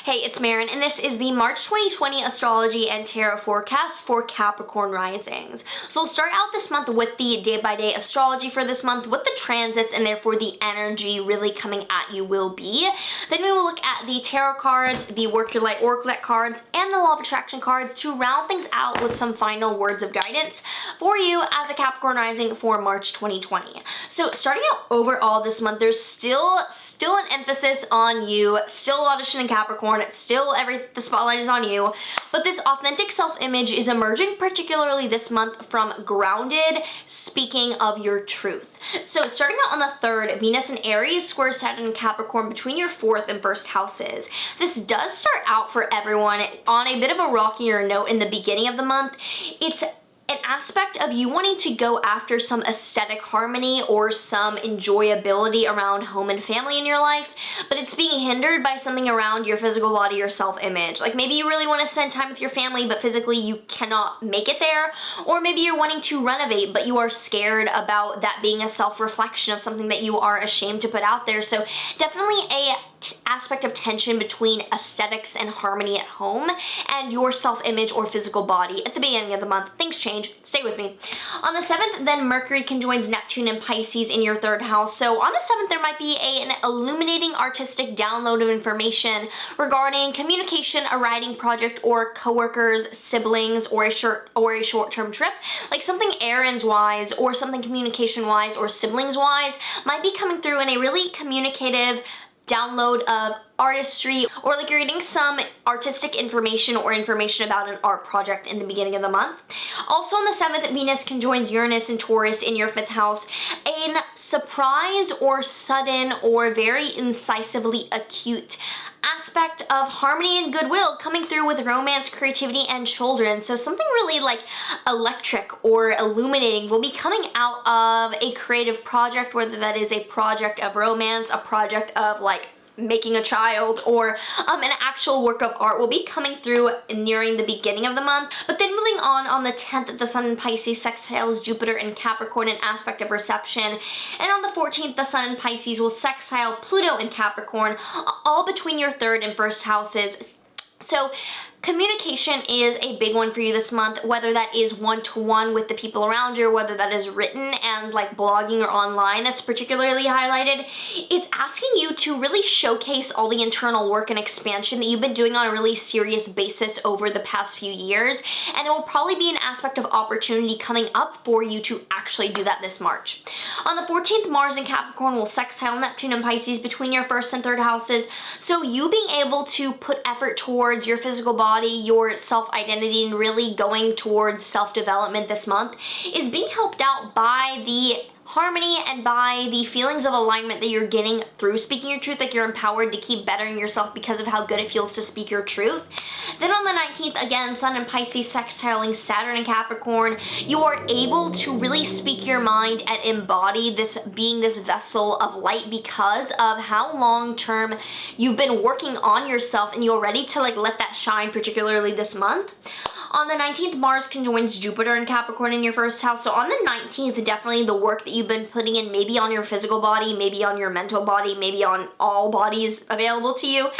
Hey, it's Marin, and this is the March 2020 astrology and tarot forecast for Capricorn Risings. So we'll start out this month with the day-by-day astrology for this month, what the transits and therefore the energy really coming at you will be. Then we will look at the tarot cards, the Work Your Light Oracle cards, and the Law of Attraction cards to round things out with some final words of guidance for you as a Capricorn Rising for March 2020. So starting out overall this month, there's still an emphasis on you, still a lot of shit in Capricorn. It's still the spotlight is on you, but this authentic self-image is emerging particularly this month from grounded speaking of your truth. So starting out on the 3rd, Venus and Aries square Saturn and Capricorn between your 4th and 1st houses. This does start out for everyone on a bit of a rockier note in the beginning of the month. It's an aspect of you wanting to go after some aesthetic harmony or some enjoyability around home and family in your life, but it's being hindered by something around your physical body or self-image. Like maybe you really want to spend time with your family, but physically you cannot make it there, or maybe you're wanting to renovate, but you are scared about that being a self-reflection of something that you are ashamed to put out there. So definitely a aspect of tension between aesthetics and harmony at home and your self-image or physical body at the beginning of the month. Things change. Stay with me. On the 7th, then Mercury conjoins Neptune and Pisces in your 3rd house. So on the 7th, there might be an illuminating artistic download of information regarding communication, a writing project, or coworkers, siblings, or a short-term trip. Like something errands-wise or something communication-wise or siblings-wise might be coming through in a really communicative download of artistry, or like you're getting some artistic information or information about an art project in the beginning of the month. Also on the 7th, Venus conjoins Uranus and Taurus in your 5th house. A surprise or sudden or very incisively acute aspect of harmony and goodwill coming through with romance, creativity, and children. So something really like electric or illuminating will be coming out of a creative project, whether that is a project of romance, a project of like making a child, or an actual work of art will be coming through nearing the beginning of the month. But then moving on the 10th, the Sun in Pisces sextiles Jupiter in Capricorn, an aspect of reception. And on the 14th, the Sun in Pisces will sextile Pluto in Capricorn, all between your 3rd and 1st houses. So communication is a big one for you this month, whether that is one-to-one with the people around you, or whether that is written and like blogging or online that's particularly highlighted. It's asking you to really showcase all the internal work and expansion that you've been doing on a really serious basis over the past few years, and it will probably be an aspect of opportunity coming up for you to actually do that this March. On the 14th, Mars in Capricorn will sextile Neptune and Pisces between your 1st and 3rd houses, so you being able to put effort towards your physical body, your self-identity, and really going towards self-development this month is being helped out by the harmony and by the feelings of alignment that you're getting through speaking your truth. Like you're empowered to keep bettering yourself because of how good it feels to speak your truth. Then on the 19th, again, Sun in Pisces sextiling Saturn in Capricorn, you are able to really speak your mind and embody this being this vessel of light because of how long-term you've been working on yourself, and you're ready to like let that shine, particularly this month. On the 19th, Mars conjoins Jupiter in Capricorn in your 1st house. So on the 19th, definitely the work that you've been putting in, maybe on your physical body, maybe on your mental body, maybe on all bodies available to you,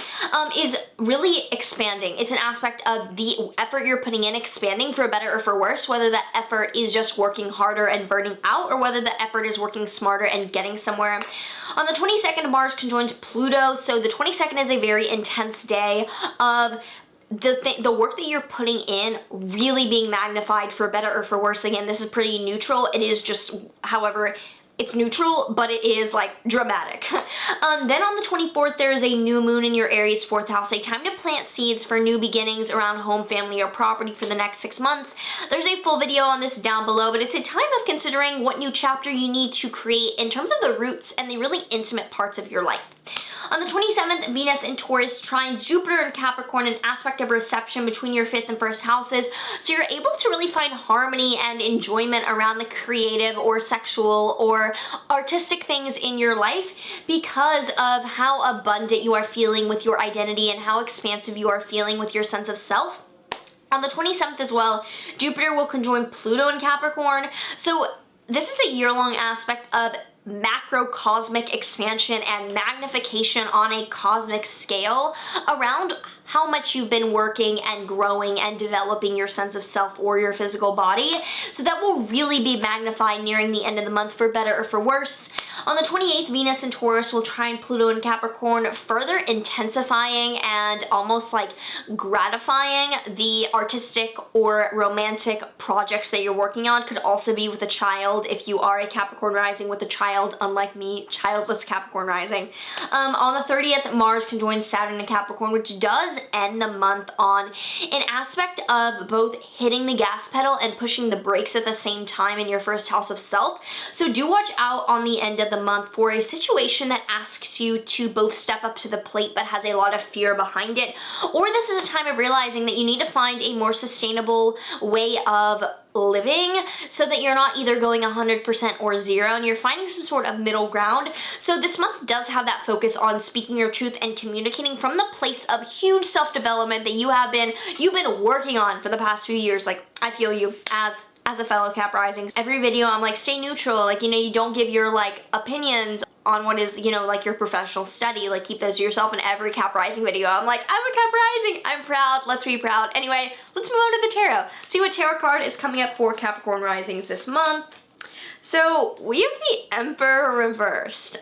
is really expanding. It's an aspect of the effort you're putting in expanding for better or for worse, whether that effort is just working harder and burning out, or whether that effort is working smarter and getting somewhere. On the 22nd, Mars conjoins Pluto. So the 22nd is a very intense day of the work that you're putting in really being magnified for better or for worse. Again, this is pretty neutral. It is just, however, it's neutral, but it is like dramatic. Then on the 24th, there is a new moon in your Aries 4th house, a time to plant seeds for new beginnings around home, family, or property for the next 6 months. There's a full video on this down below, but it's a time of considering what new chapter you need to create in terms of the roots and the really intimate parts of your life. On the 27th, Venus in Taurus trines Jupiter in Capricorn, an aspect of reception between your 5th and 1st houses. So you're able to really find harmony and enjoyment around the creative or sexual or artistic things in your life because of how abundant you are feeling with your identity and how expansive you are feeling with your sense of self. On the 27th as well, Jupiter will conjoin Pluto in Capricorn. So this is a year-long aspect of macrocosmic expansion and magnification on a cosmic scale around how much you've been working and growing and developing your sense of self or your physical body. So that will really be magnified nearing the end of the month, for better or for worse. On the 28th, Venus in Taurus will trine Pluto in Capricorn, further intensifying and almost like gratifying the artistic or romantic projects that you're working on. Could also be with a child if you are a Capricorn rising with a child, unlike me, childless Capricorn rising. On the 30th, Mars conjoins Saturn in Capricorn, which does end the month on an aspect of both hitting the gas pedal and pushing the brakes at the same time in your first house of self. So do watch out on the end of the month for a situation that asks you to both step up to the plate but has a lot of fear behind it. Or this is a time of realizing that you need to find a more sustainable way of living so that you're not either going 100% or zero and you're finding some sort of middle ground. So this month does have that focus on speaking your truth and communicating from the place of huge self-development that you've been working on for the past few years. Like, I feel you as a fellow Cap rising. Every video I'm like, stay neutral, like, you know, you don't give your like opinions on what is, you know, like your professional study, like keep those to yourself. In every Cap rising video I'm like, I'm a Cap rising, I'm proud, let's be proud. Anyway, let's move on to the tarot. See what tarot card is coming up for Capricorn risings this month. So we have the Emperor reversed.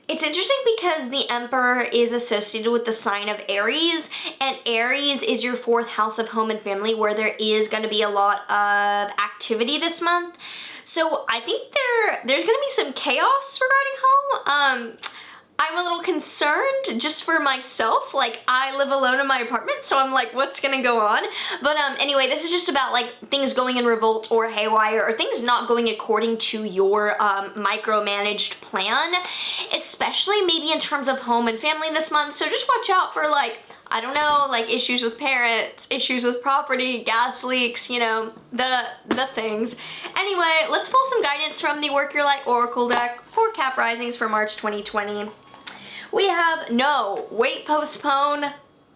It's interesting because the Emperor is associated with the sign of Aries, and Aries is your 4th house of home and family, where there is going to be a lot of activity this month. So I think there's going to be some chaos regarding home. I'm a little concerned just for myself. Like, I live alone in my apartment, so I'm like, what's gonna go on? But anyway, this is just about like things going in revolt or haywire, or things not going according to your micromanaged plan, especially maybe in terms of home and family this month. So just watch out for, like, I don't know, like issues with parents, issues with property, gas leaks, you know, the things. Anyway, let's pull some guidance from the Work Your Light Oracle deck for Cap risings for March 2020. We have no, wait, postpone,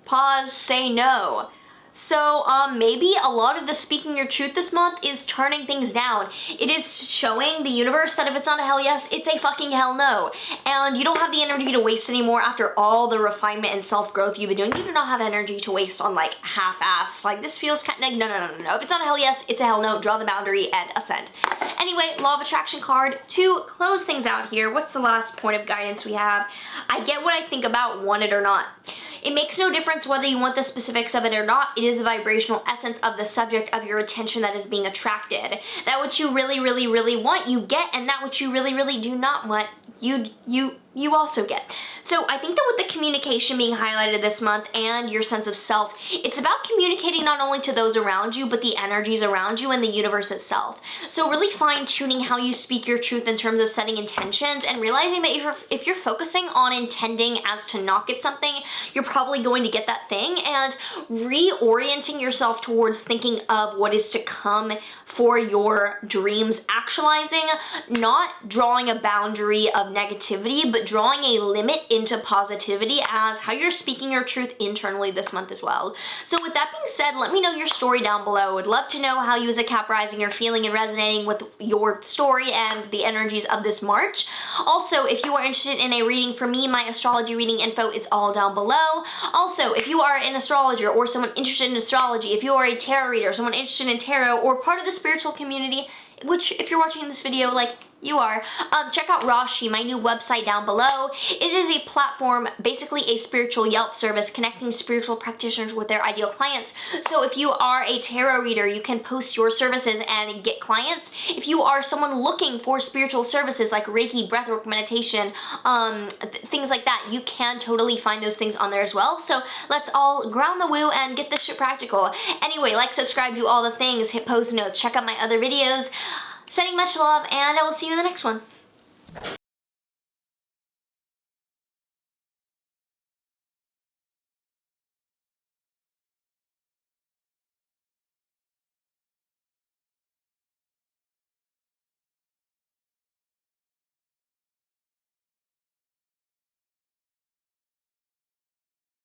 pause, say no. So maybe a lot of the speaking your truth this month is turning things down. It is showing the universe that if it's not a hell yes, it's a fucking hell no. And you don't have the energy to waste anymore after all the refinement and self-growth you've been doing. You do not have energy to waste on like half-assed. Like, this feels kind of, no. If it's not a hell yes, it's a hell no. Draw the boundary and ascend. Anyway, Law of Attraction card to close things out here. What's the last point of guidance we have? I get what I think about, want it or not. It makes no difference whether you want the specifics of it or not. It is the vibrational essence of the subject of your attention that is being attracted. That which you really want, you get, and that which you really do not want, you also get. So I think that with the communication being highlighted this month and your sense of self, it's about communicating not only to those around you, but the energies around you and the universe itself. So really fine-tuning how you speak your truth in terms of setting intentions, and realizing that if you're focusing on intending as to not get something, you're probably going to get that thing, and reorienting yourself towards thinking of what is to come for your dreams actualizing, not drawing a boundary of negativity, but drawing a limit into positivity as how you're speaking your truth internally this month as well. So with that being said, let me know your story down below. I would love to know how you as a Cap rising are feeling and resonating with your story and the energies of this March. Also, if you are interested in a reading from me, my astrology reading info is all down below. Also, if you are an astrologer or someone interested in astrology, if you are a tarot reader, someone interested in tarot, or part of the spiritual community, which if you're watching this video, like, you are, check out Rashi, my new website down below. It is a platform, basically a spiritual Yelp service connecting spiritual practitioners with their ideal clients. So if you are a tarot reader, you can post your services and get clients. If you are someone looking for spiritual services like Reiki, breathwork, meditation, things like that, you can totally find those things on there as well. So let's all ground the woo and get this shit practical. Anyway, like, subscribe, do all the things, hit post notes, check out my other videos. Sending much love, and I will see you in the next one.